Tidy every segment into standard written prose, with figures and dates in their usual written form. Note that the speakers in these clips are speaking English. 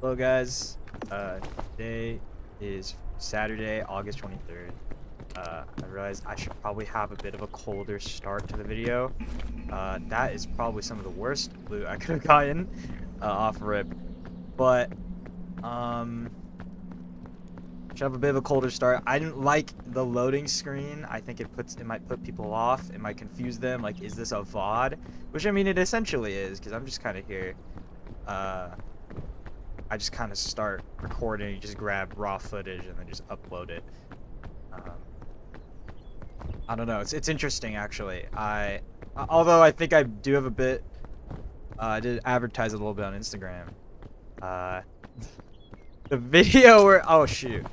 Hello guys, today is Saturday, August 23rd. I realized I should probably have a bit of a colder start to the video. That is probably some of the worst loot I could have gotten off rip. But, should have a bit of a colder start. I didn't like the loading screen. I think it might put people off. It might confuse them. Like, is this a VOD? Which, I mean, it essentially is, because I'm just kind of here. I just kind of start recording, just grab raw footage and then just upload it. Um, I don't know. It's interesting actually. Although I think I do have a bit. I did advertise a little bit on Instagram. Uh, the video where shoot,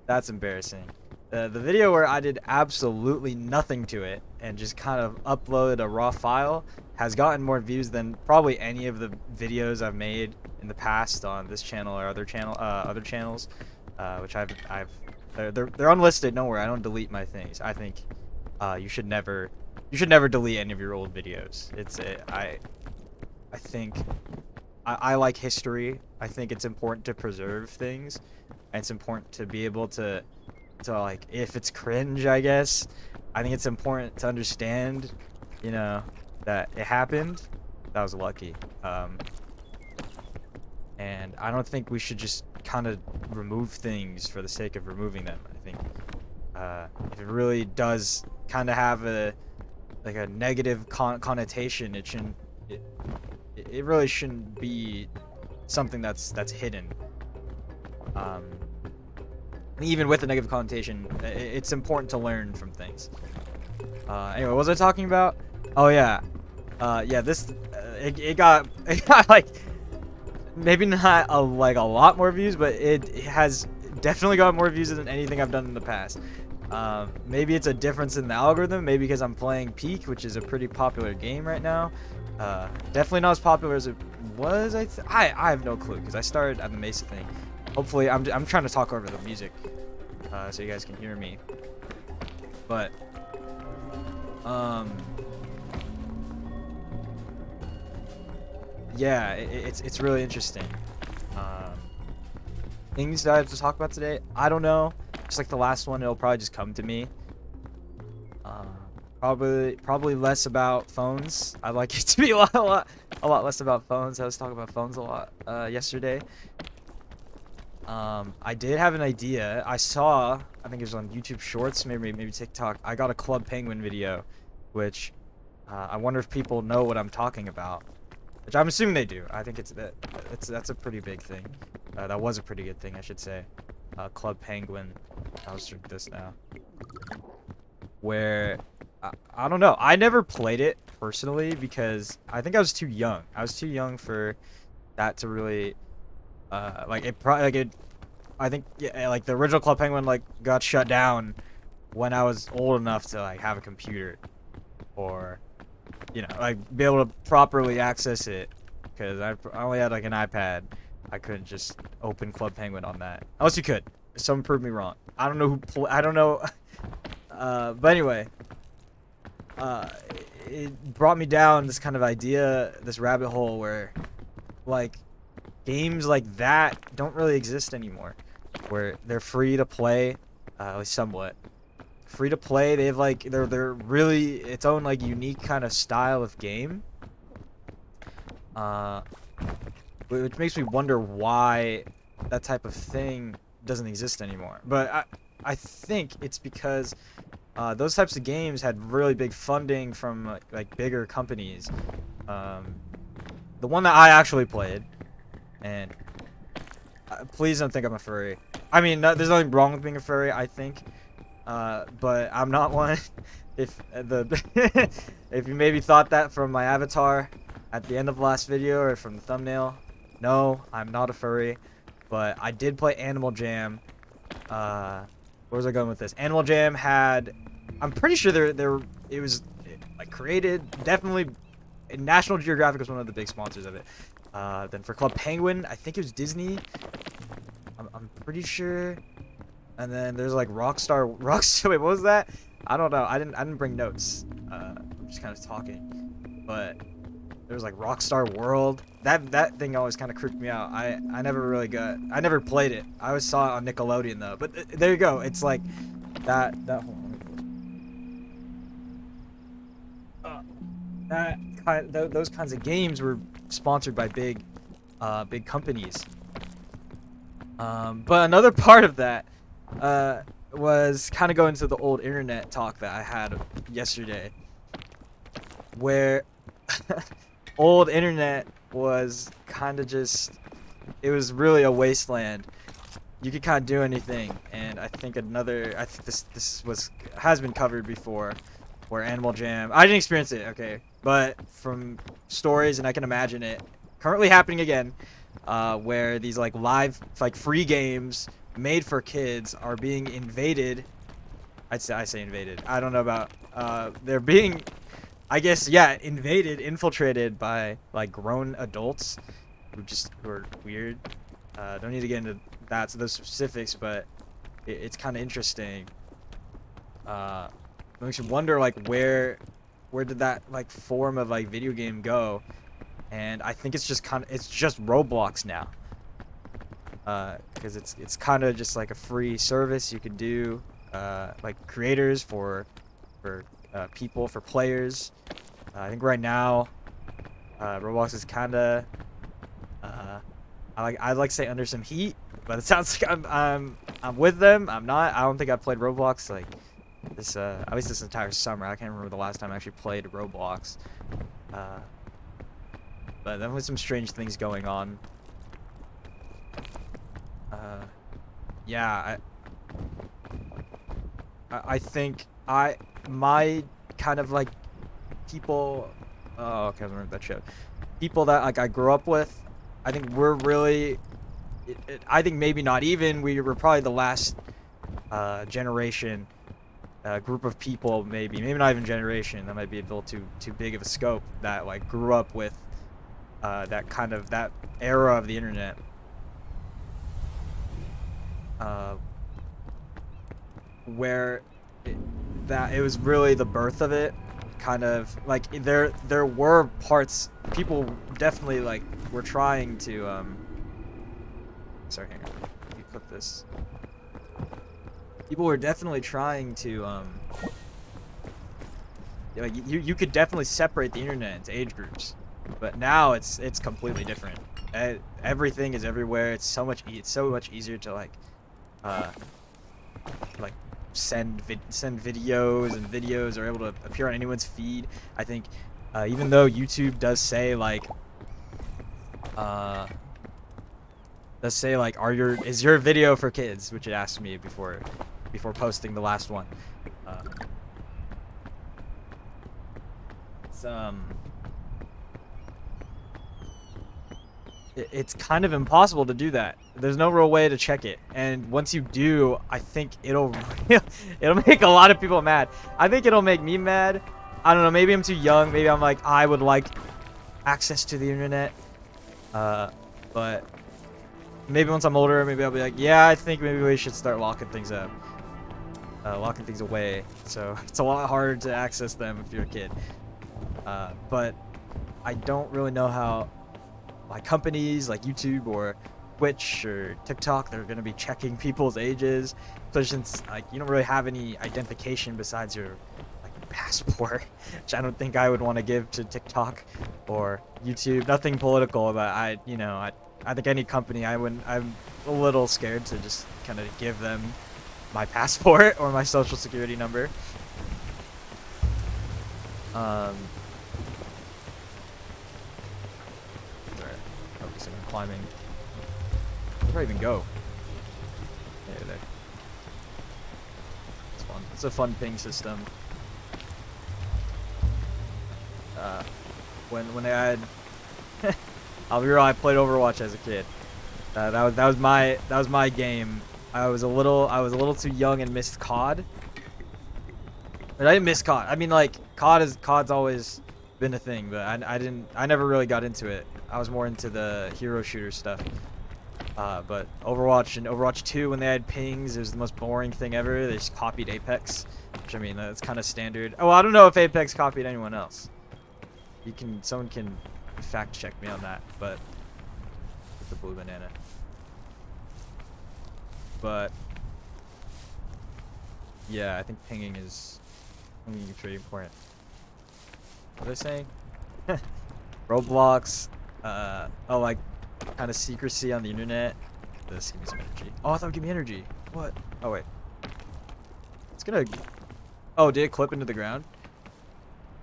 that's embarrassing. The video where I did absolutely nothing to it and just kind of uploaded a raw file has gotten more views than probably any of the videos I've made in the past on this channel or other channels, which they're unlisted. Don't worry, I don't delete my things. I think you should never delete any of your old videos. I think I like history. I think it's important to preserve things, and it's important to be able to like, if it's cringe, I guess, I think it's important to understand, that it happened. That was lucky. And I don't think we should just kind of remove things for the sake of removing them. I think if it really does kind of have a negative connotation, it really shouldn't be something that's hidden. Even with a negative connotation, it's important to learn from things. Anyway, what was I talking about? Oh yeah, this it got like maybe not a lot more views, but it has definitely got more views than anything I've done in the past. Maybe it's a difference in the algorithm. Maybe because I'm playing Peak, which is a pretty popular game right now. Definitely not as popular as it was. I have no clue because I started at the Mesa thing. Hopefully, I'm trying to talk over the music, so you guys can hear me. But, yeah, it's really interesting. Things that I have to talk about today, I don't know. Just like the last one, it'll probably just come to me. Probably less about phones. I'd like it to be a lot less about phones. I was talking about phones a lot yesterday. I did have an idea. I think it was on YouTube Shorts, maybe TikTok. I got a Club Penguin video, which I wonder if people know what I'm talking about. Which I'm assuming they do. I think that's a pretty big thing. That was a pretty good thing, I should say. Club Penguin. I'll just drink this now. Where I don't know. I never played it personally because I think I was too young. I was too young for that to really I think, yeah, like the original Club Penguin got shut down when I was old enough to have a computer or be able to properly access it, because I only had an iPad. I couldn't just open Club Penguin on that. Unless you could. Someone proved me wrong. I don't know I don't know. But anyway, it brought me down this kind of idea, this rabbit hole where games like that don't really exist anymore, where they're free to play, at least somewhat free to play. They have they're really its own unique kind of style of game, which makes me wonder why that type of thing doesn't exist anymore. But I think it's because those types of games had really big funding from bigger companies. The one that I actually played, and please don't think I'm a furry. I mean, there's nothing wrong with being a furry, I think, but I'm not one. If if you maybe thought that from my avatar at the end of the last video or from the thumbnail, no, I'm not a furry. But I did play Animal Jam. Where was I going with this? Animal Jam had, I'm pretty sure it was created, definitely. National Geographic was one of the big sponsors of it. Then for Club Penguin, I think it was Disney. I'm pretty sure. And then there's Rockstar. Wait, what was that? I don't know. I didn't bring notes. I'm just kind of talking. But there was like Rockstar World. That thing always kind of creeped me out. I never really got. I never played it. I always saw it on Nickelodeon though. But there you go. It's like that whole that kind those kinds of games were sponsored by big companies. But another part of that was kind of going to the old internet talk that I had yesterday, where old internet was kind of just, it was really a wasteland. You could kind of do anything, and I think this has been covered before, where Animal Jam. I didn't experience it, okay, but from stories, and I can imagine it currently happening again, where these like live, like free games made for kids are being invaded. I say invaded. I don't know about. They're being, I guess, yeah, invaded, infiltrated by like grown adults who are weird. Don't need to get into those specifics, but it's kind of interesting. It makes you wonder like where did that like form of like video game go? And I think it's just Roblox now. Because it's kind of just like a free service you could do, like creators for people, for players. I think right now, Roblox is kind of, I'd like to say under some heat, but it sounds like I'm with them. I'm not. I don't think I've played Roblox like this, at least this entire summer. I can't remember the last time I actually played Roblox. But definitely some strange things going on. Yeah, I think my kind of like people. Oh, okay, I remember that show. People that like I grew up with, I think we're really. I think maybe not even. We were probably the last generation, group of people, maybe not even generation. That might be a little too big of a scope. That like grew up with that era of the internet. Where it was really the birth of it, kind of like there were parts, people definitely like were trying to sorry, hang on, let me put this. People were definitely trying to like you could definitely separate the internet into age groups, but now it's completely different. Everything is everywhere. It's so much easier to like send videos, and videos are able to appear on anyone's feed. I think even though YouTube does say like is your video for kids, which it asked me before posting the last one. It's kind of impossible to do that. There's no real way to check it, and once you do, I think it'll make a lot of people mad. I think it'll make me mad. I don't know, maybe I'm too young, maybe I'm like, I would like access to the internet, but maybe once I'm older, maybe I'll be like, yeah, I think maybe we should start locking things up, locking things away, so it's a lot harder to access them if you're a kid. But I don't really know how like companies like YouTube or Twitch or TikTok, they're gonna be checking people's ages, especially since like you don't really have any identification besides your like passport, which I don't think I would want to give to TikTok or YouTube. Nothing political, but I think any company I'm a little scared to just kind of give them my passport or my social security number. Focusing on climbing. Where do I even go? There. It's fun. It's a fun ping system. When they had, I'll be real, I played Overwatch as a kid. That was my game. I was a little too young and missed COD. But I didn't miss COD. I mean, like COD's always been a thing, but I never really got into it. I was more into the hero shooter stuff. But Overwatch and Overwatch 2, when they had pings, it was the most boring thing ever. They just copied Apex, which I mean, that's kind of standard. Oh, I don't know if Apex copied anyone else. Someone can fact check me on that, but with the blue banana. But yeah, I think pinging is pretty important. What was I saying? Roblox, oh, like kind of secrecy on the internet. This give me some energy. Oh, I thought it would give me energy. What? Oh wait. It's gonna. Oh, did it clip into the ground?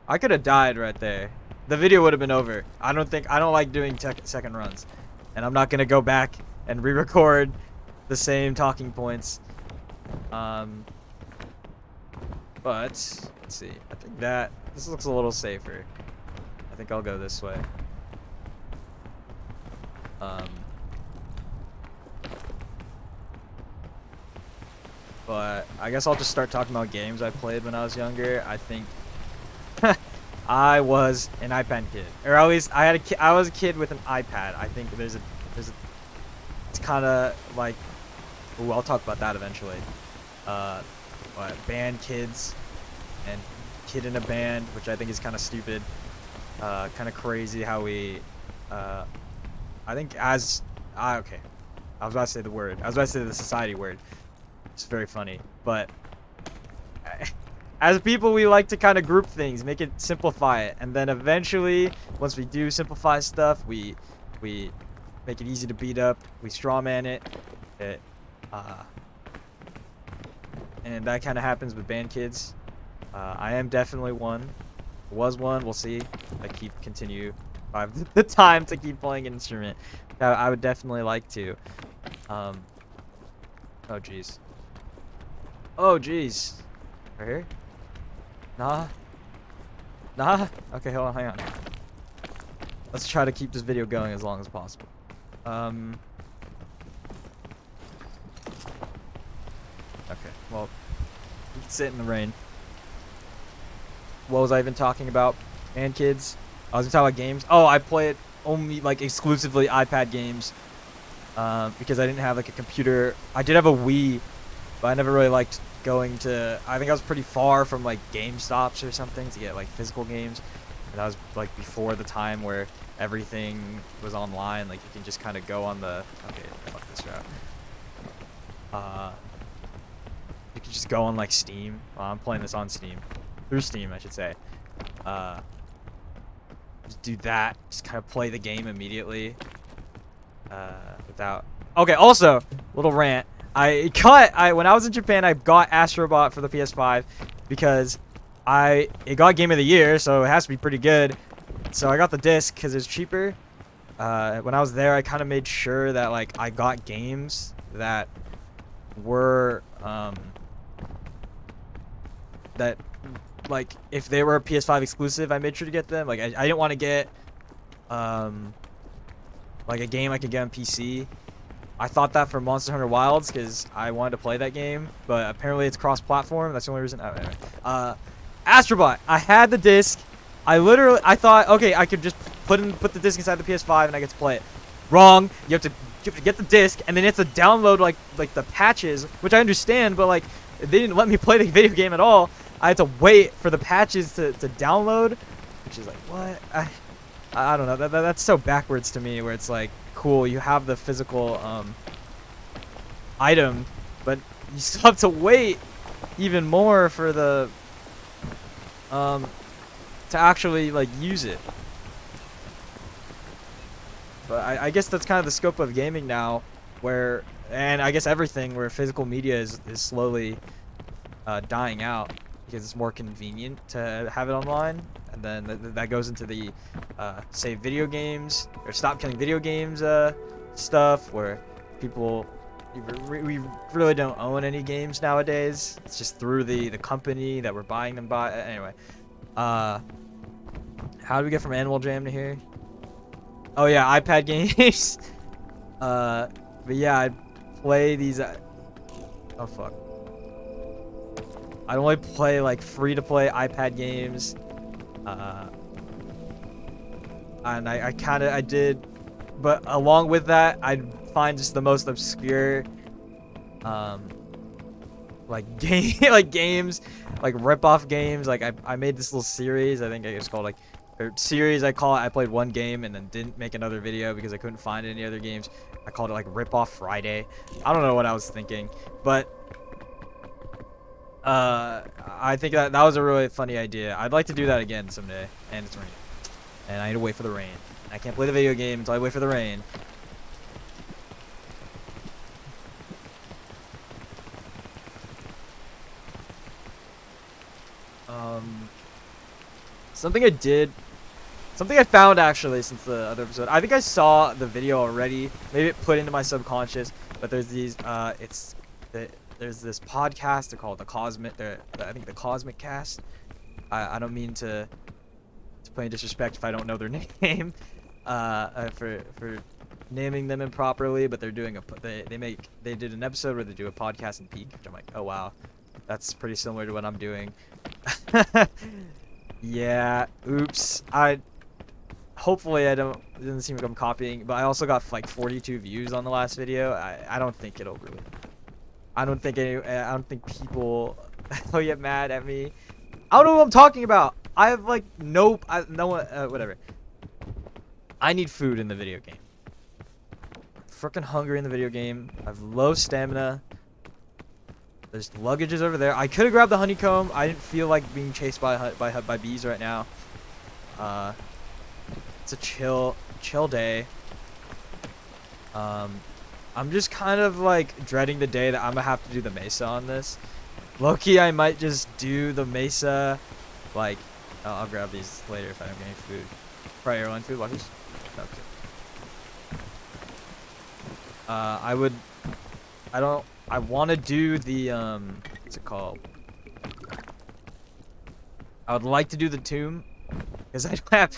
I could have died right there. The video would have been over. I don't like doing second runs, and I'm not gonna go back and re-record the same talking points. But let's see. I think this looks a little safer. I think I'll go this way. But I guess I'll just start talking about games I played when I was younger. I think I was an iPad kid, or at least I was a kid with an iPad. I think it's kind of like, ooh, I'll talk about that eventually. Band kids and kid in a band, which I think is kind of stupid, kind of crazy how we, I think okay, I was about to say the word. I was about to say the society word. It's very funny, but as people, we like to kind of group things, make it, simplify it, and then eventually, once we do simplify stuff, we make it easy to beat up. We strawman it. And that kind of happens with band kids. I am definitely one. Was one. We'll see. I continue. I have the time to keep playing an instrument. I would definitely like to. Oh jeez. Oh jeez. Right here? Nah. Okay, hold on, hang on. Let's try to keep this video going as long as possible. Okay, well, we can sit in the rain. What was I even talking about? And kids? I was gonna talk about games. Oh, I played only like exclusively iPad games. Because I didn't have like a computer. I did have a Wii, but I never really liked going to, I think I was pretty far from like GameStops or something to get like physical games. And that was like before the time where everything was online. Like you can just kind of go on the, okay, fuck this route. You can just go on like Steam. I'm playing this on Steam. Through Steam, I should say. Just do that. Just kind of play the game immediately. Without. Okay, also, little rant. When I was in Japan, I got Astrobot for the PS5 because it got Game of the Year, so it has to be pretty good. So I got the disc because it's cheaper. When I was there, I kind of made sure that like I got games that were that like if they were a PS5 exclusive, I made sure to get them. Like I didn't want to get like a game I could get on PC. I thought that for Monster Hunter Wilds because I wanted to play that game, but apparently it's cross-platform. That's the only reason. Oh, anyway. Astrobot. I had the disc. I thought, okay, I could just put the disc inside the PS5 and I get to play it. Wrong. You have to get the disc and then it's to download like the patches, which I understand, but like they didn't let me play the video game at all. I had to wait for the patches to download, which is like what? I don't know. That's so backwards to me. Where it's like, cool, you have the physical item, but you still have to wait even more for the to actually like use it. But I guess that's kind of the scope of gaming now, and I guess everything where physical media is slowly dying out because it's more convenient to have it online. And then that goes into the say video games or stop killing video games stuff where people we really don't own any games nowadays. It's just through the company that we're buying them by. Anyway, how do we get from Animal Jam to here? Oh yeah, iPad games. But yeah, I play these. Oh fuck. I only play like free-to-play iPad games. And I did, but along with that, I'd find just the most obscure, like games, like rip-off games. Like I made this little series. I think it's called like or series I call it. I played one game and then didn't make another video because I couldn't find any other games. I called it like Rip Off Friday. I don't know what I was thinking, but I think that was a really funny idea. I'd like to do that again someday. And it's raining, and I need to wait for the rain. I can't play the video game until I wait for the rain. Something I found actually since the other episode. I think I saw the video already. Maybe it put into my subconscious. But there's these. There's this podcast. They're called the Cosmic. I think the Cosmic Cast. I don't mean to play disrespect if I don't know their name. For naming them improperly, but they're doing they did an episode where they do a podcast in Peak, which I'm like, oh wow, that's pretty similar to what I'm doing. Yeah, oops. Hopefully it doesn't seem like I'm copying, but I also got like 42 views on the last video. I don't think it'll really. I don't think people will get mad at me. I don't know what I'm talking about. I have like no one whatever. I need food in the video game. I'm freaking hungry in the video game. I have low stamina. There's luggages over there. I could have grabbed the honeycomb. I didn't feel like being chased by bees right now. It's a chill day. I'm just kind of like dreading the day that I'm gonna have to do the mesa on this. Low-key, I might just do the mesa. Like, I'll grab these later if I don't get any food. Probably airline food, Luckies. Okay. I want to do the, what's it called? I would like to do the tomb, because I don't have,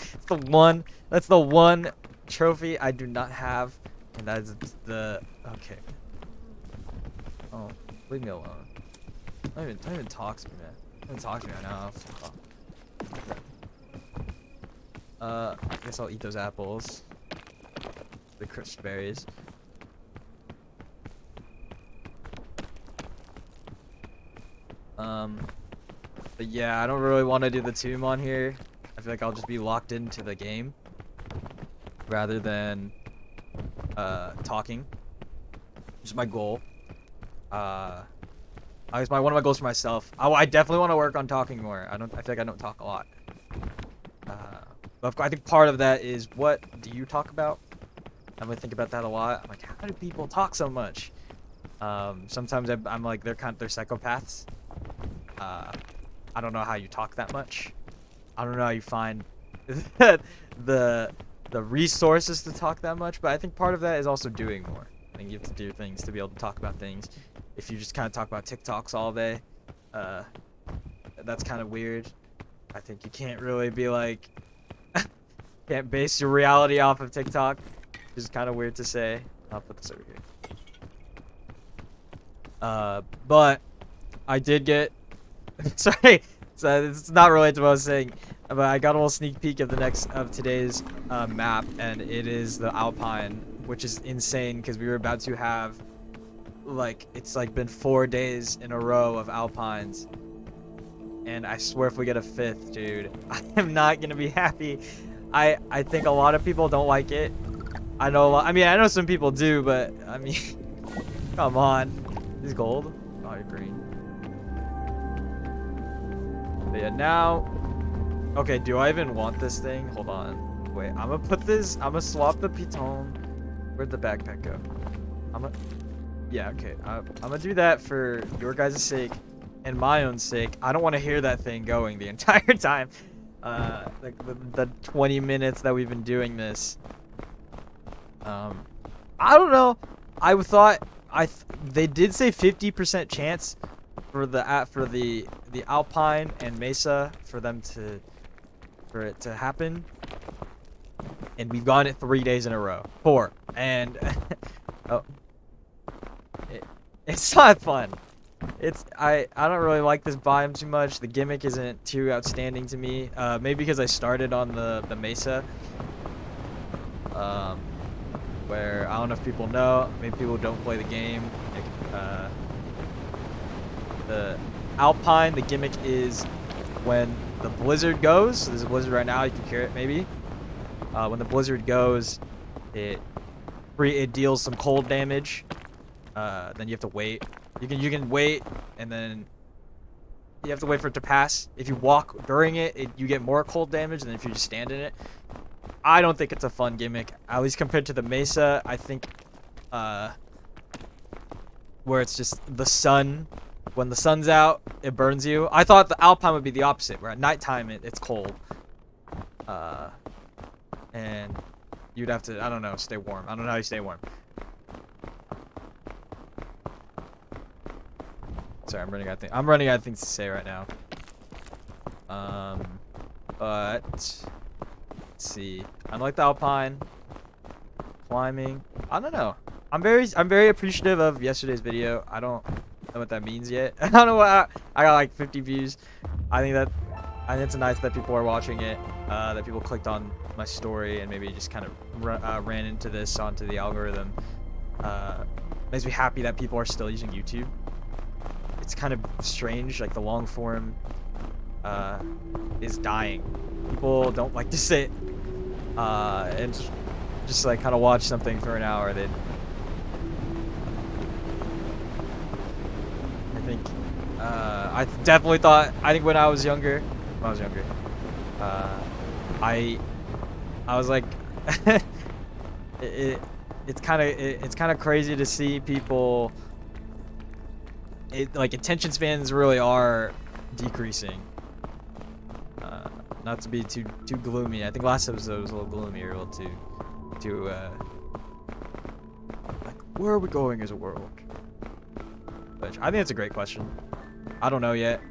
that's the one trophy I do not have, and that is the, okay. Oh, leave me alone. Don't even talk to me, man. Don't even talk to me right now. I guess I'll eat those apples. The crisp berries. But yeah, I don't really want to do the tomb on here. I feel like I'll just be locked into the game rather than talking. Which is my goal. I guess one of my goals for myself. I definitely want to work on talking more. I feel like I don't talk a lot. But I think part of that is, what do you talk about? I'm gonna think about that a lot. I'm like, how do people talk so much? Sometimes I'm like, they're psychopaths. I don't know how you talk that much. I don't know how you find the resources to talk that much, but I think part of that is also doing more. I think you have to do things to be able to talk about things. If you just kind of talk about TikToks all day, that's kind of weird. I think you can't really be like, can't base your reality off of TikTok. Which is kind of weird to say. I'll put this over here. But I did get, sorry, so it's not related to what I was saying, but I got a little sneak peek of today's map, and it is the Alpine, which is insane because we were about to have, like, it's like been 4 days in a row of Alpines, and I swear if we get a 5th, dude, I am not gonna be happy. I think a lot of people don't like it. I know I know some people do, but I mean, come on. Is gold? Oh, you're green. But yeah, now, okay, do I even want this thing? Hold on. Wait, I'm gonna swap the piton. Where'd the backpack go? Yeah, okay. I'm gonna do that for your guys' sake and my own sake. I don't want to hear that thing going the entire time. Like the 20 minutes that we've been doing this. I don't know. I thought they did say 50% chance for the Alpine and Mesa for it to happen, and we've gone it 3 days in a row. 4, and oh, it's not fun. I don't really like this biome too much. The gimmick isn't too outstanding to me. Maybe because I started on the Mesa. Where I don't know if people know, maybe people don't play the game. The Alpine, the gimmick is when the blizzard goes, so there's a blizzard right now, you can hear it maybe. When the blizzard goes, it deals some cold damage. Then you have to wait. You can wait, and then you have to wait for it to pass. If you walk during it, you get more cold damage than if you just stand in it. I don't think it's a fun gimmick, at least compared to the Mesa. I think where it's just the sun. When the sun's out, it burns you. I thought the Alpine would be the opposite, where at nighttime it's cold. And you'd have to, I don't know, stay warm. I don't know how you stay warm. Sorry, I'm running out of things to say right now. But let's see. I like the Alpine. Climbing. I don't know. I'm very appreciative of yesterday's video. I don't know what that means yet. I don't know what I got like 50 views. I think it's nice that people are watching it. That people clicked on my story and maybe just kind of ran into this onto the algorithm. Makes me happy that people are still using YouTube. It's kind of strange, like the long form is dying. People don't like to sit and just like kind of watch something for an hour. I definitely thought, I think when I was younger, I was like, it's kind of crazy to see people. Like attention spans really are decreasing. Not to be too gloomy. I think last episode was a little gloomy, or a little too like, where are we going as a world? But I think it's a great question. I don't know yet.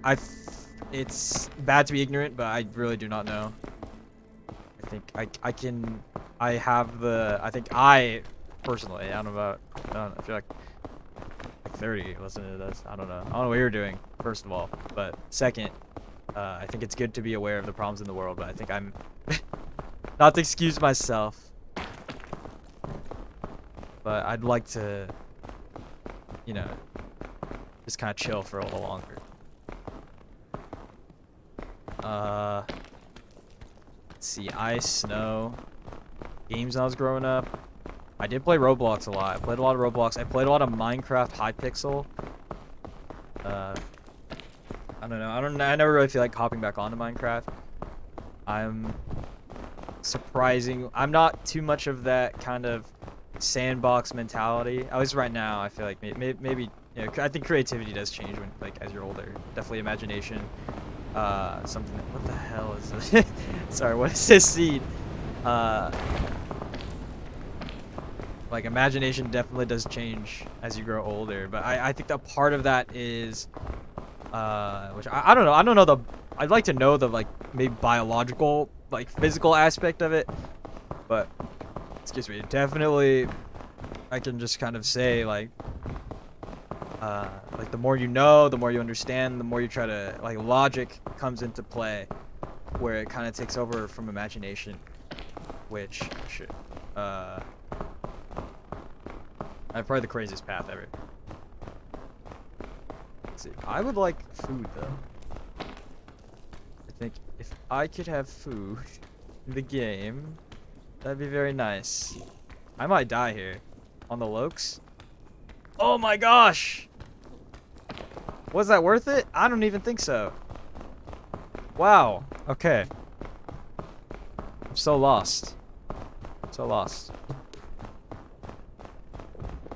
It's bad to be ignorant, but I really do not know. I think I personally, I don't know about, I feel like 30 listening to this. I don't know what you're doing, first of all, but second, I think it's good to be aware of the problems in the world, but I think I'm not to excuse myself, but I'd like to, you know, just kind of chill for a little longer. Let's see, ice, snow, games when I was growing up. I did play Roblox a lot. I played a lot of Roblox. I played a lot of Minecraft Hypixel. I don't know. I never really feel like hopping back onto Minecraft. I'm not too much of that kind of sandbox mentality. At least right now, I feel like maybe you know, I think creativity does change when, like, as you're older. Definitely imagination. Something. What the hell is this? Sorry, what is this seed? Like, imagination definitely does change as you grow older, but I think that part of that is, which I don't know, I'd like to know the, like, maybe biological, like, physical aspect of it, but, excuse me, definitely, I can just kind of say, like, the more you know, the more you understand, the more you try to, like, logic comes into play, where it kind of takes over from imagination, which should, probably the craziest path ever. Let's see. I would like food, though. I think if I could have food in the game, that'd be very nice. I might die here. On the Lokes? Oh my gosh! Was that worth it? I don't even think so. Wow. Okay. I'm so lost. So lost.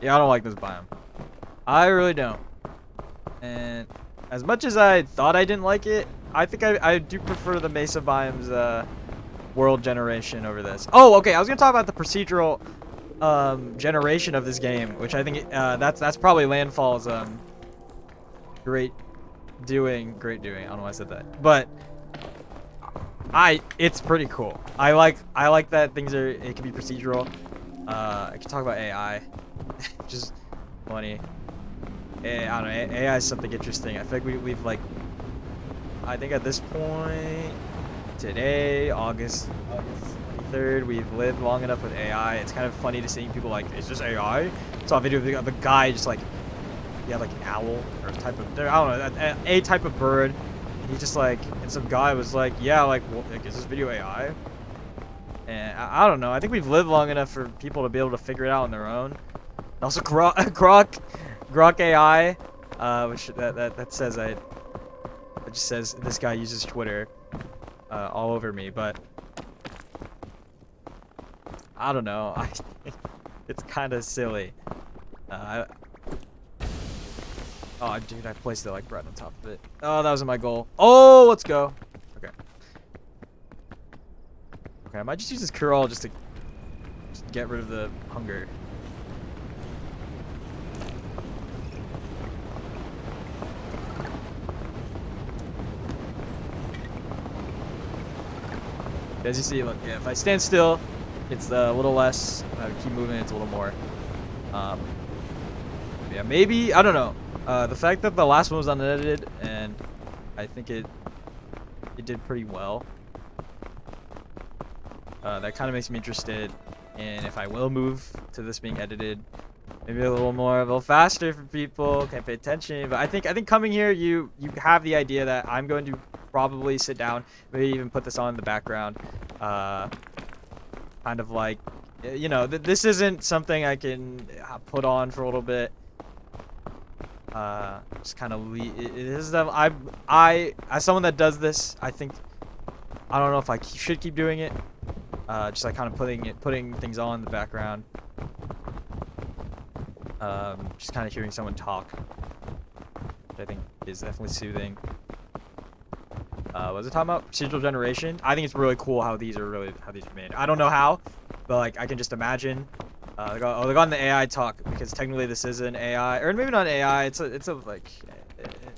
Yeah, I don't like this biome. I really don't. And as much as I thought I didn't like it, I think I do prefer the Mesa biome's world generation over this. Oh, okay. I was gonna talk about the procedural generation of this game, which I think that's probably Landfall's great doing. I don't know why I said that, but it's pretty cool. I like that it can be procedural. I can talk about AI. Which is funny. I don't know. AI is something interesting. I feel like we've like, I think at this point, today, August 23rd, we've lived long enough with AI. It's kind of funny to see people like, is this AI? I saw a video of a guy just like, he had like an owl or a type of, I don't know, a type of bird. he just like, and some guy was like, yeah, like, is this video AI? And I don't know. I think we've lived long enough for people to be able to figure it out on their own. And also, Grok AI, which that says it just says this guy uses Twitter all over me, but I don't know. I think it's kind of silly. Oh, dude, I placed it like right on top of it. Oh, that wasn't my goal. Oh, let's go. Okay. Okay, I might just use this cure all just to get rid of the hunger. As you see, look, yeah, if I stand still, it's a little less. If I keep moving, it's a little more. Yeah, maybe, I don't know. The fact that the last one was unedited, and I think it did pretty well. That kind of makes me interested in if I will move to this being edited. Maybe a little faster for people, can't pay attention. But I think coming here, you have the idea that I'm going to probably sit down, maybe even put this on in the background. Kind of like, you know, this isn't something I can put on for a little bit. Just kind of it is that I as someone that does this, I think I don't know if I should keep doing it. Just like kind of putting things on in the background. Just kind of hearing someone talk, which I think is definitely soothing. Was it talking about procedural generation? I think it's really cool how these are made. I don't know how, but like I can just imagine. They got on the AI talk because technically this is an AI, or maybe not AI. It's a like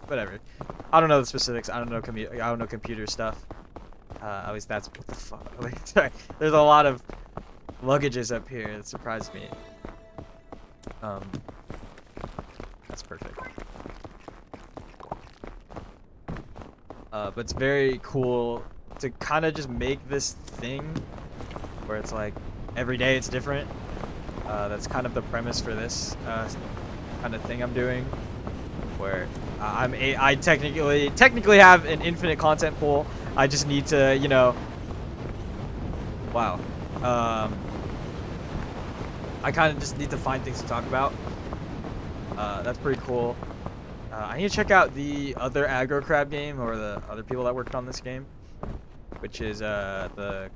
whatever. I don't know the specifics. I don't know computer stuff. At least that's what the fuck. Like, sorry. There's a lot of luggages up here that surprised me. That's perfect. But it's very cool to kind of just make this thing where it's like every day it's different. That's kind of the premise for this kind of thing I'm doing, where I technically have an infinite content pool. I just need to, you know, wow. I kind of just need to find things to talk about. That's pretty cool. I need to check out the other aggro crab game, or the other people that worked on this game, which is the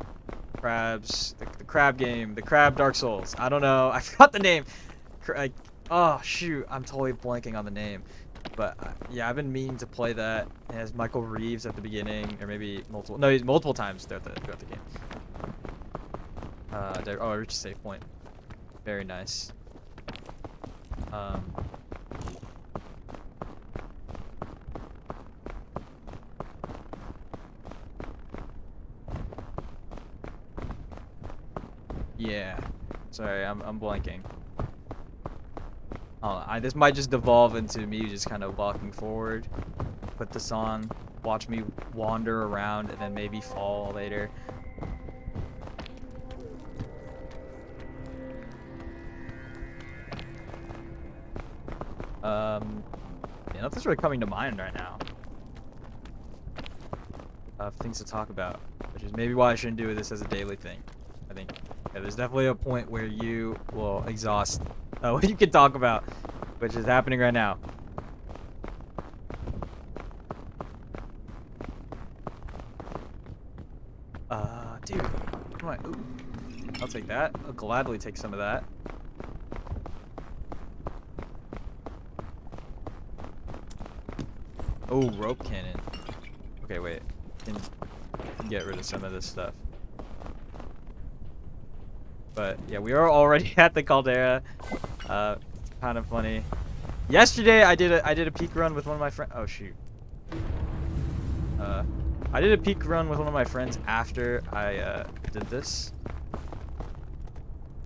crab game, the Crab Dark Souls. I don't know. I forgot the name. Oh shoot, I'm totally blanking on the name. But yeah, I've been meaning to play that. It has Michael Reeves at the beginning, or maybe multiple times throughout the game. Oh, I reached a save point. Very nice. Yeah. Sorry, I'm blanking. This might just devolve into me just kind of walking forward, put this on, watch me wander around, and then maybe fall later. Yeah, nothing's really coming to mind right now. Things to talk about, which is maybe why I shouldn't do this as a daily thing. I think there's definitely a point where you will exhaust what you can talk about, which is happening right now. Dude, come on. Ooh. I'll take that. I'll gladly take some of that. Oh, rope cannon. Okay, wait. Can get rid of some of this stuff. But yeah, we are already at the caldera. Kind of funny. Yesterday I did a peak run with one of my friends. Oh shoot. I did a peak run with one of my friends after I did this.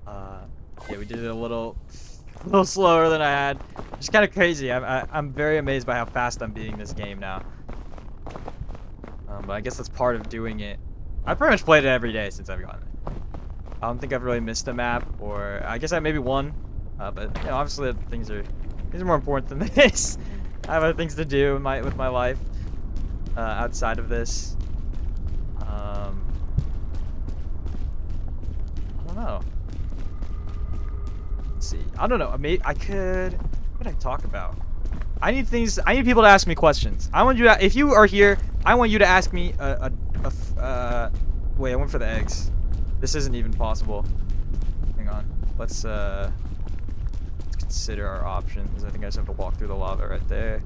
Yeah, we did it a little slower than I had. Just kind of crazy. I'm very amazed by how fast I'm beating this game now. But I guess that's part of doing it. I pretty much played it every day since I've gotten it. I don't think I've really missed a map, or I guess I maybe won. But you know, obviously things are more important than this. I have other things to do with my life. outside of this. I don't know. Let's see. I don't know. I could. What could I talk about? I need things. I need people to ask me questions. I want you to. If you are here, I want you to ask me wait, I went for the eggs. This isn't even possible. Hang on. Let's consider our options. I think I just have to walk through the lava right there.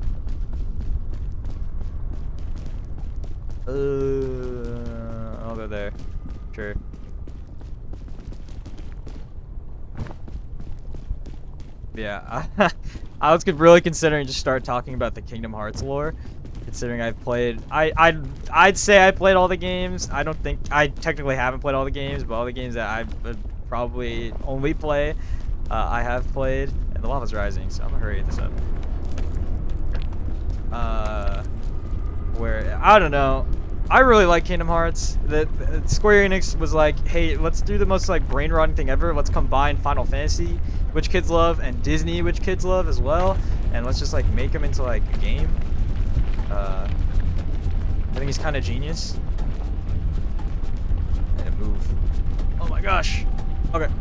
I'll go there. Sure. Yeah, I was really considering just start talking about the Kingdom Hearts lore, considering I've played. I'd say I played all the games. I don't think I technically haven't played all the games, but all the games that I would probably only play, I have played. And the lava's rising, so I'm gonna hurry this up. Where I don't know. I really like Kingdom Hearts. The Square Enix was like, hey, let's do the most like brain-rotting thing ever. Let's combine Final Fantasy, which kids love, and Disney, which kids love as well, and let's just like make them into like a game. I think he's kind of genius. And move. Oh my gosh. Okay.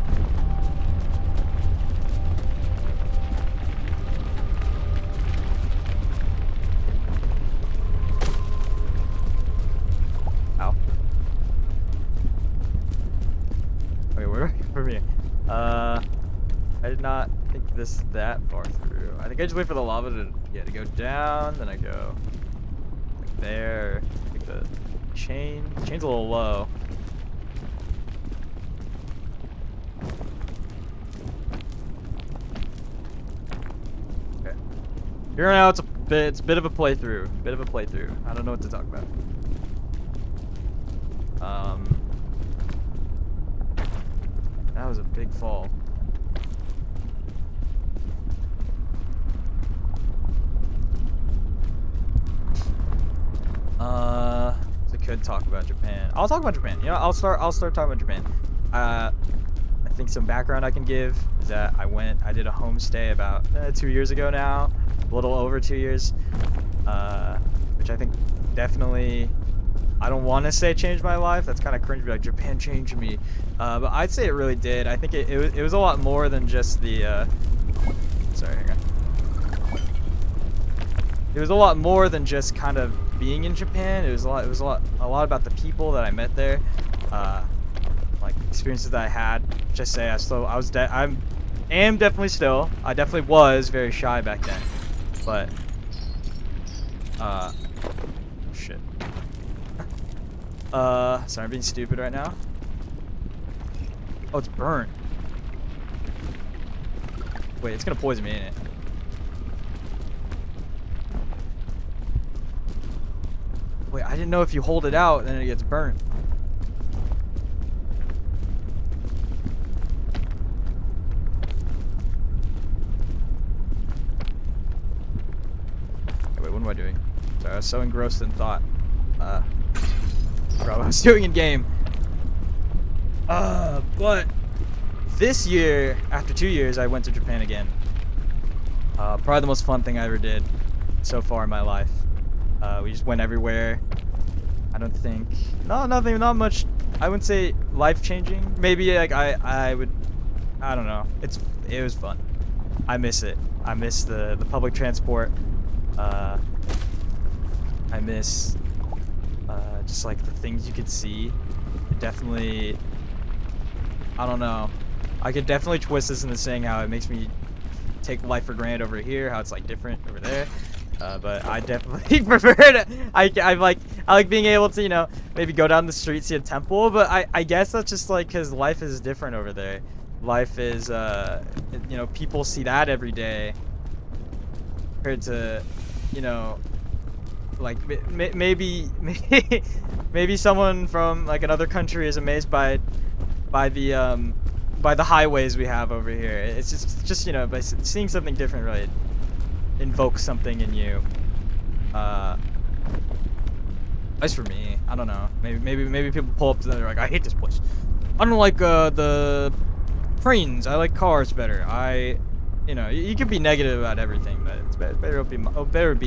Ow. Wait, where do I go from here? I did not think this that far through. I think I just wait for the lava to go down, then I go like there. I think the chain's a little low. Okay. Here now it's a bit of a playthrough. I don't know what to talk about. That was a big fall. So I could talk about Japan. I'll talk about Japan. You know, I'll start talking about Japan. I think some background I can give is that I did a homestay about 2 years ago now, a little over 2 years, which I think definitely, I don't want to say changed my life. That's kind of cringe, like Japan changed me, but I'd say it really did. I think it was a lot more than just the. Sorry, hang on. It was a lot more than just kind of being in Japan. It was a lot about the people that I met there, like experiences that I had. Just say I am definitely still. I definitely was very shy back then, but oh shit. Sorry, I'm being stupid right now. Oh, it's burnt. Wait, it's gonna poison me, ain't it? Wait, I didn't know if you hold it out, then it gets burnt. Okay, wait, what am I doing? Sorry, I was so engrossed in thought. I forgot what I was doing in game. But this year, after 2 years, I went to Japan again. Probably the most fun thing I ever did so far in my life. We just went everywhere. I don't think, nothing, not much. I wouldn't say life-changing. Maybe like I don't know. It was fun. I miss it. I miss the public transport. I miss just like the things you could see. Definitely, I don't know. I could definitely twist this into saying how it makes me take life for granted over here, how it's like different over there. But I definitely prefer to. I like being able to, you know, maybe go down the street, see a temple. But I guess that's just like because life is different over there. Life is, you know, people see that every day. Compared to, you know, like maybe someone from like another country is amazed by the highways we have over here. It's just you know, by seeing something different really invokes something in you. At least for me, I don't know. Maybe people pull up to them, they're like, I hate this place. I don't like the trains. I like cars better. I you know, you can be negative about everything, but it's better be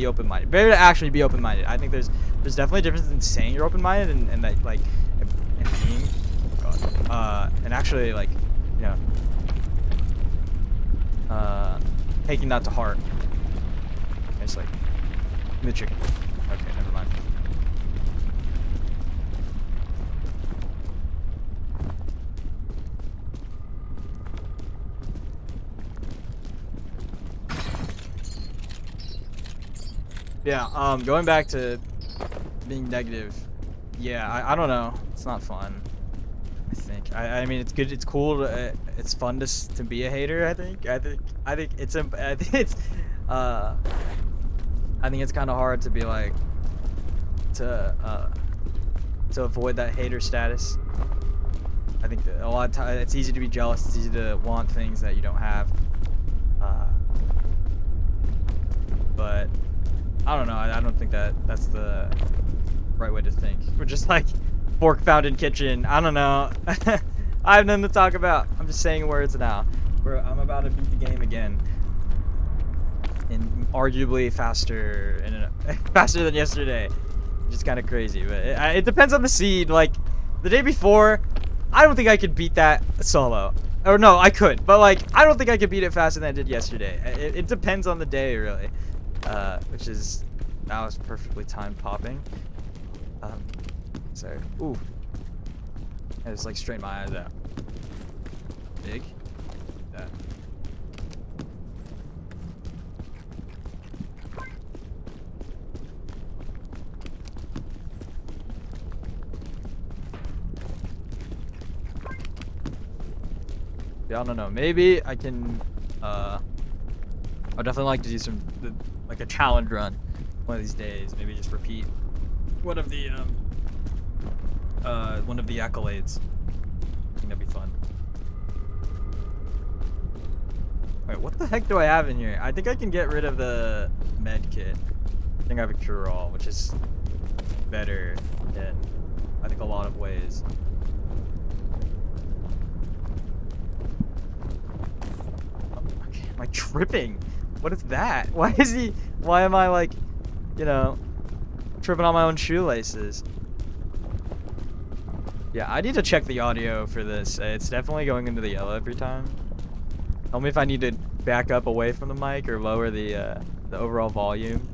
open-minded. Better to actually be open-minded. I think there's definitely a difference in saying you're open-minded and that like and being, and actually like, you know, taking that to heart. It's like the chicken. Okay, never mind. Yeah, going back to being negative. Yeah, I don't know. It's not fun. I think. I mean, it's good. It's cool. It's fun to be a hater. I think it's I think it's I think it's kind of hard to be like to avoid that hater status. I think that a lot of times it's easy to be jealous. It's easy to want things that you don't have. But I don't know. I don't think that's the right way to think. We're just like fork found in kitchen. I don't know. I have nothing to talk about. I'm just saying words now. I'm about to beat the game again, and arguably faster and faster than yesterday. Which is kind of crazy, but it depends on the seed. Like the day before, I don't think I could beat that solo. Or no, I could, but like I don't think I could beat it faster than I did yesterday. It depends on the day, really. Which is that was perfectly timed popping. Sorry. Ooh. I just like straighten my eyes out. Big. That. Yeah, I don't know. Maybe I can. I'd definitely like to do some like a challenge run one of these days. Maybe just repeat one of the accolades. I think that'd be fun. Wait, what the heck do I have in here? I think I can get rid of the med kit. I think I have a cure-all, which is better in I think a lot of ways. Okay, am I tripping? What is that? Why am I like, you know, tripping on my own shoelaces? Yeah, I need to check the audio for this. It's definitely going into the yellow every time. Tell me if I need to back up away from the mic or lower the overall volume.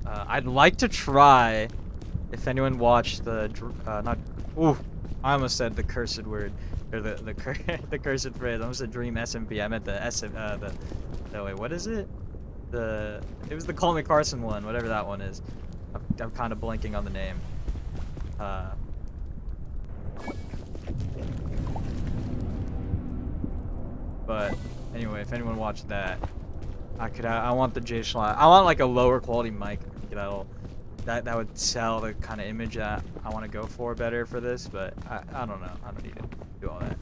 I'd like to try, if anyone watched the I almost said the cursed word, or the cursed phrase. I almost said Dream SMP. I meant wait, what is it? It was the Call Me Carson one, whatever that one is. I'm kind of blanking on the name. But anyway, if anyone watched that, I want the J Schlot. I want like a lower quality mic that would sell the kind of image that I want to go for better for this. But I don't know. I don't need to do all that.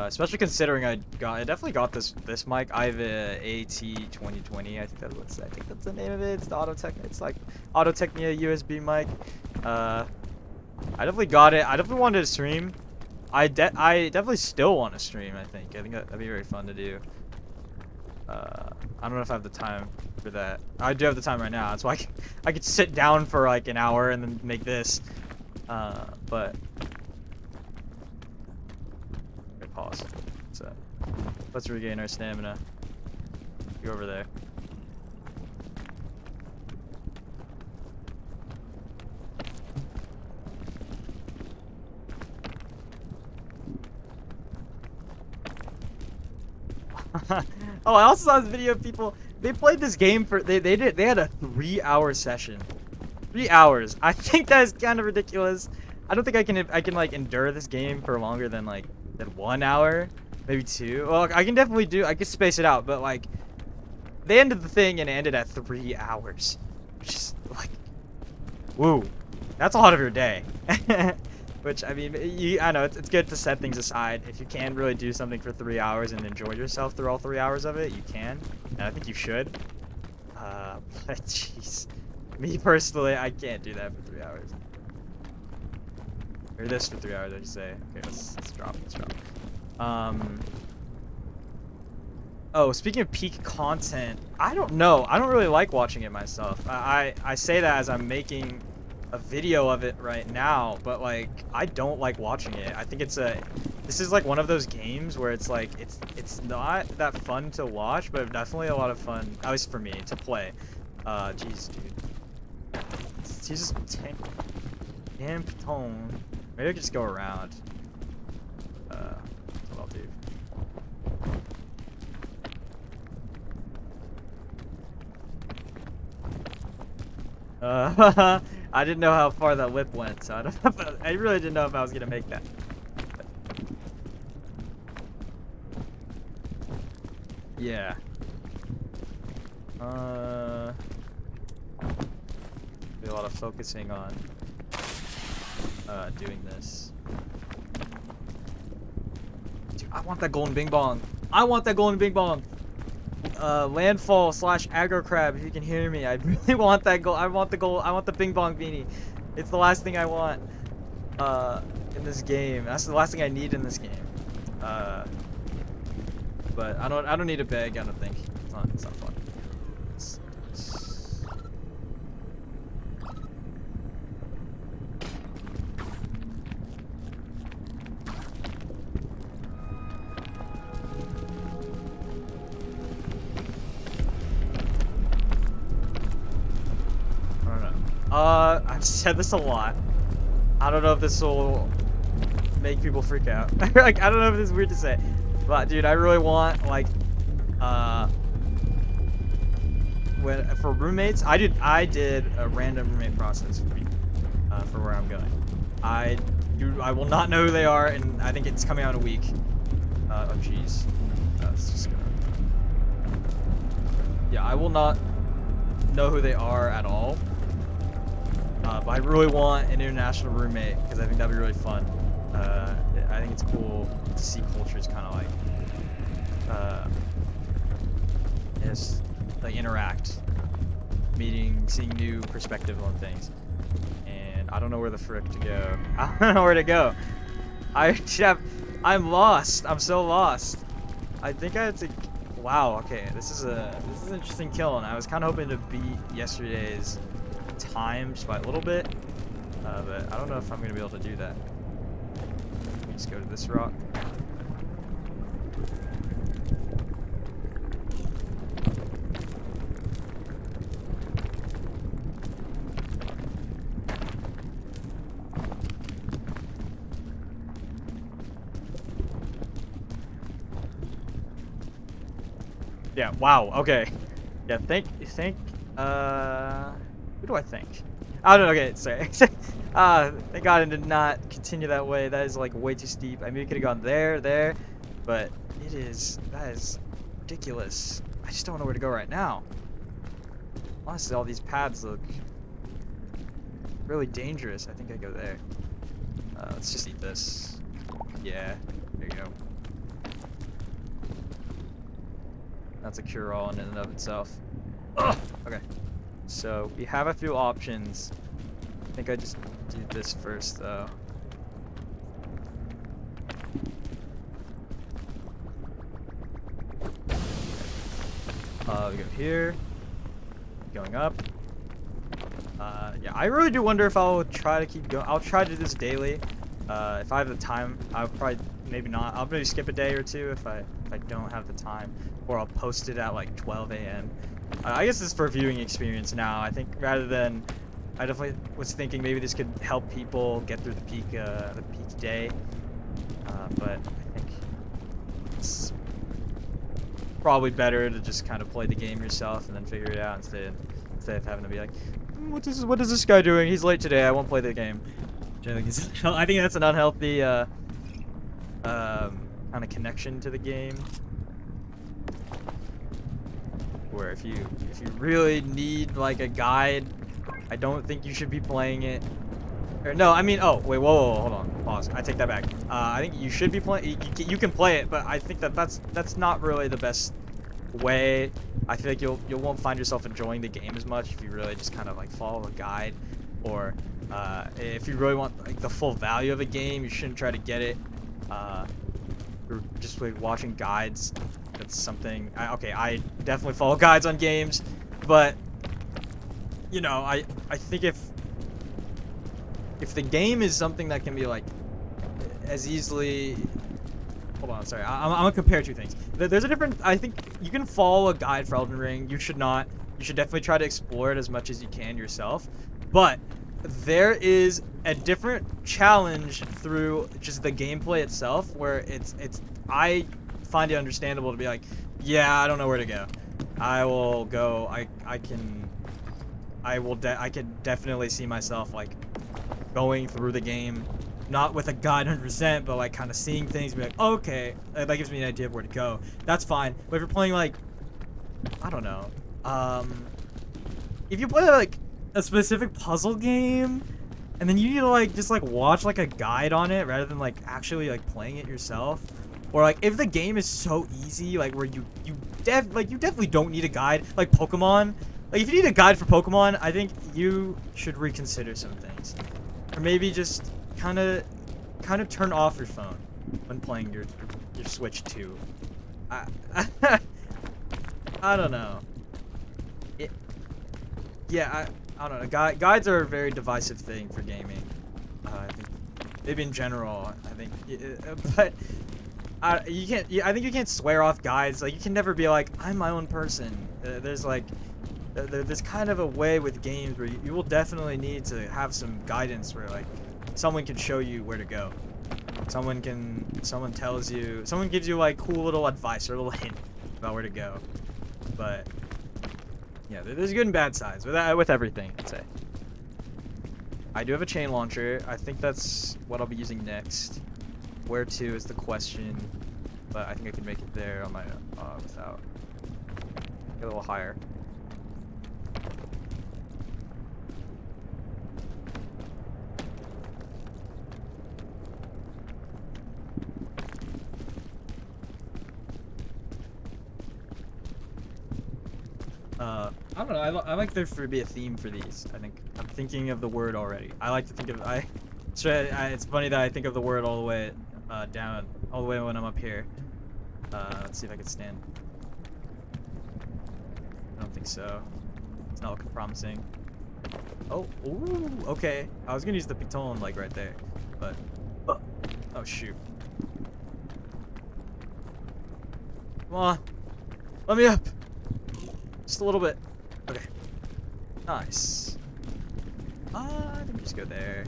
Especially considering I definitely got this mic. I have a AT2020. I think that's the name of it. It's the It's like Audio-Technica USB mic. I definitely got it. I definitely wanted to stream. I definitely still want to stream. I think that'd be very fun to do. I don't know if I have the time for that. I do have the time right now. That's why I could sit down for like an hour and then make this. But okay, pause. So let's regain our stamina. Go over there. Oh, I also saw this video of people. They played this game for they had a 3-hour session. 3 hours. I think that is kind of ridiculous. I don't think I can like endure this game for longer than 1 hour, maybe 2. Well, I can definitely I can space it out, but like they ended the thing and it ended at 3 hours. Just like, woo, that's a lot of your day. Which, I mean, I know, it's good to set things aside. If you can really do something for 3 hours and enjoy yourself through all 3 hours of it, you can. And I think you should. But, jeez. Me, personally, I can't do that for 3 hours. Or this for 3 hours, I should say. Okay, let's drop. Oh, speaking of peak content, I don't know. I don't really like watching it myself. I say that as I'm making a video of it right now, but like I don't like watching it. I think this is like one of those games where it's like it's not that fun to watch, but definitely a lot of fun, at least for me, to play. Jeez, dude. He's just tank. Damn tone. Maybe I could just go around. That's what I'll do. I didn't know how far that lip went, so I really didn't know if I was gonna make that. Yeah. Be a lot of focusing on doing this. Dude, I want that golden bing bong. I want that golden bing bong. Landfall / aggro crab, if you can hear me. I really want that goal. I want the bing bong beanie. It's the last thing I want in this game. That's the last thing I need in this game. But I don't need a bag, I don't think. It's not fun. I've said this a lot. I don't know if this will make people freak out. Like, I don't know if this is weird to say, but dude, I really want like, for roommates, I did a random roommate process for where I'm going. I will not know who they are, and I think it's coming out in a week. Oh jeez, it's just gonna. Yeah, I will not know who they are at all. But I really want an international roommate because I think that'd be really fun. I think it's cool to see cultures kind of like interact, seeing new perspectives on things. And I don't know where the frick to go. I don't know where to go. I'm lost. I'm so lost. I think I had to. Wow. Okay. This is an interesting kill, and I was kind of hoping to beat yesterday's time just by a little bit, but I don't know if I'm gonna be able to do that. Let me just go to this rock. Yeah, wow, okay. Yeah, thank who do I think? I don't know. Okay, sorry. Thank God I did not continue that way. That is like way too steep. I maybe could have gone there, but that is ridiculous. I just don't know where to go right now. Honestly, all these paths look really dangerous. I think I go there. Let's just eat this. Yeah, there you go. That's a cure-all in and of itself. Ugh! Okay. So we have a few options. I think I just do this first though. We go here, going up. Yeah, I really do wonder if I'll try to keep going. I'll try to do this daily. If I have the time, I'll probably, maybe not. I'll maybe skip a day or two if I don't have the time, or I'll post it at like 12 a.m. I guess this is for viewing experience now. I think rather than, I definitely was thinking maybe this could help people get through the peak day. But I think it's probably better to just kind of play the game yourself and then figure it out instead of having to be like, what is this guy doing? He's late today. I won't play the game. I think that's an unhealthy kind of connection to the game. Where if you really need like a guide, I don't think you should be playing it. Or, no, I mean, oh wait, whoa, hold on, pause. I take that back. I think you should be playing. You can play it, but I think that's not really the best way. I feel like you won't find yourself enjoying the game as much if you really just kind of like follow a guide, or If you really want like the full value of a game, you shouldn't try to get it. You're just like watching guides. That's something. Okay, I definitely follow guides on games, but you know, I think if the game is something that can be like as easily. Hold on, sorry. I'm gonna compare two things. There's a different. I think you can follow a guide for Elden Ring. You should not. You should definitely try to explore it as much as you can yourself. But there is a different challenge through just the gameplay itself, where it's. I find it understandable to be like, yeah, I don't know where to go. I will go. I can. I could definitely see myself like going through the game. Not with a guide 100%, but like kind of seeing things, be like, oh, okay, that gives me an idea of where to go. That's fine. But if you're playing like, I don't know, if you play like a specific puzzle game, and then you need to like just like watch like a guide on it rather than like actually like playing it yourself, or like if the game is so easy, like where you definitely don't need a guide, like Pokemon. Like if you need a guide for Pokemon, I think you should reconsider some things, or maybe just kind of turn off your phone when playing your Switch 2. I don't know. I don't know. Guides are a very divisive thing for gaming. I think maybe in general. I think, but you can't. I think you can't swear off guides. Like you can never be like, I'm my own person. There's like. There's kind of a way with games where you will definitely need to have some guidance where like someone can show you where to go. Someone tells you, someone gives you like cool little advice or a little hint about where to go. But yeah, there's good and bad sides with everything, I'd say. I do have a chain launcher. I think that's what I'll be using next. Where to is the question, but I think I can make it there on my without. Get a little higher. I don't know. I like there to be a theme for these. I think I'm thinking of the word already. I like to think of it's funny that I think of the word all the way down, all the way when I'm up here. Let's see if I can stand. I don't think so. It's not looking promising. Oh, ooh, okay. I was gonna use the piton like right there, but oh shoot. Come on, let me up. Just a little bit. Okay. Nice. I think just go there.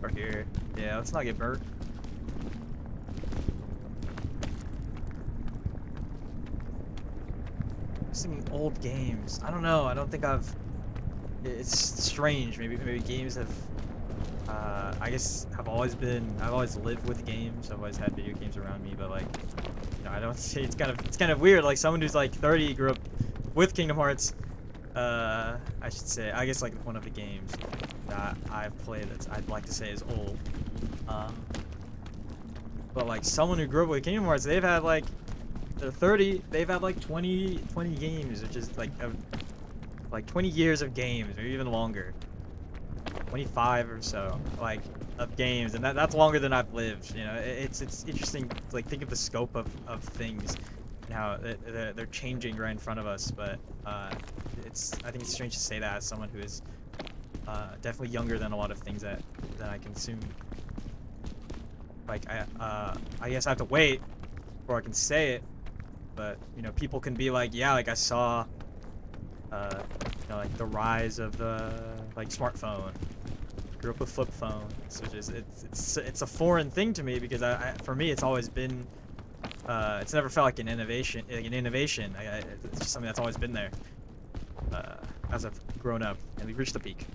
Or here. Yeah, let's not get burnt. Just thinking old games. I don't know. I don't think I've... It's strange. Maybe games have... I guess I've always lived with games. I've always had video games around me, but like... You know, I don't see... It's kind of weird. Like someone who's like 30 grew up with Kingdom Hearts, I should say, I guess like one of the games that I've played that I'd like to say is old. But like someone who grew up with Kingdom Hearts, they've had like, they're 30, they've had like 20 games, which is like 20 years of games, or even longer. 25 or so, like, of games, and that's longer than I've lived, you know. It's interesting to like think of the scope of things. How they're changing right in front of us, but I think it's strange to say that as someone who is definitely younger than a lot of things that I consume. Like I guess I have to wait before I can say it, but you know, people can be like, yeah, like I saw you know, like the rise of the like smartphone. Grew up with flip phones, which is it's a foreign thing to me because for me it's always been. It's never felt like an innovation. It's just something that's always been there as I've grown up, and we've reached the peak.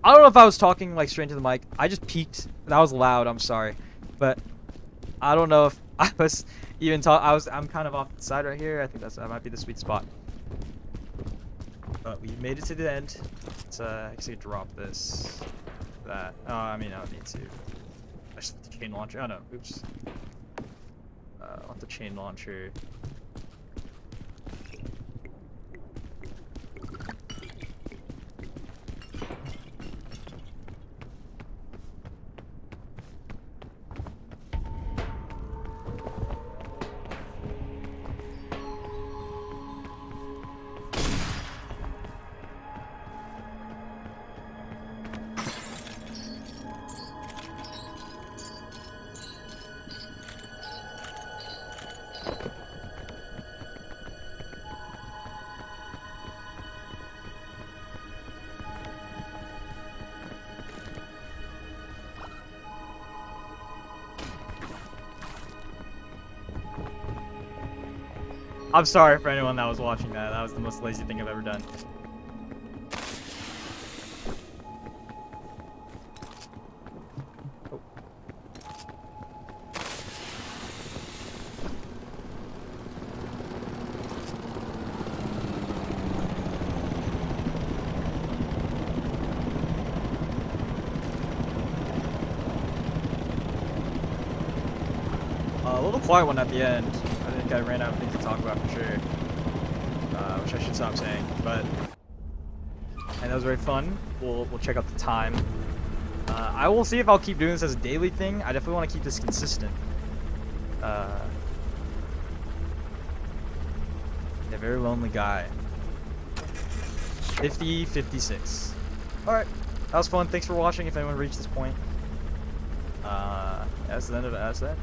I don't know if I was talking like straight into the mic. I just peaked. That was loud. I'm sorry, but I don't know if I was even I'm kind of off the side right here. I think that might be the sweet spot. But we made it to the end. Let's actually drop this. That. Oh, I mean, I don't need to. I just need the chain launcher. Oh no. Oops. I want the chain launcher. I'm sorry for anyone that was watching that. That was the most lazy thing I've ever done. Oh. A little quiet one at the end. I think I ran out of things to talk about for sure. Which I should stop saying, but and that was very fun. We'll check out the time. I will see if I'll keep doing this as a daily thing. I definitely want to keep this consistent. Yeah, very lonely guy. 56. Alright, that was fun. Thanks for watching if anyone reached this point. That's the end of it. That's that.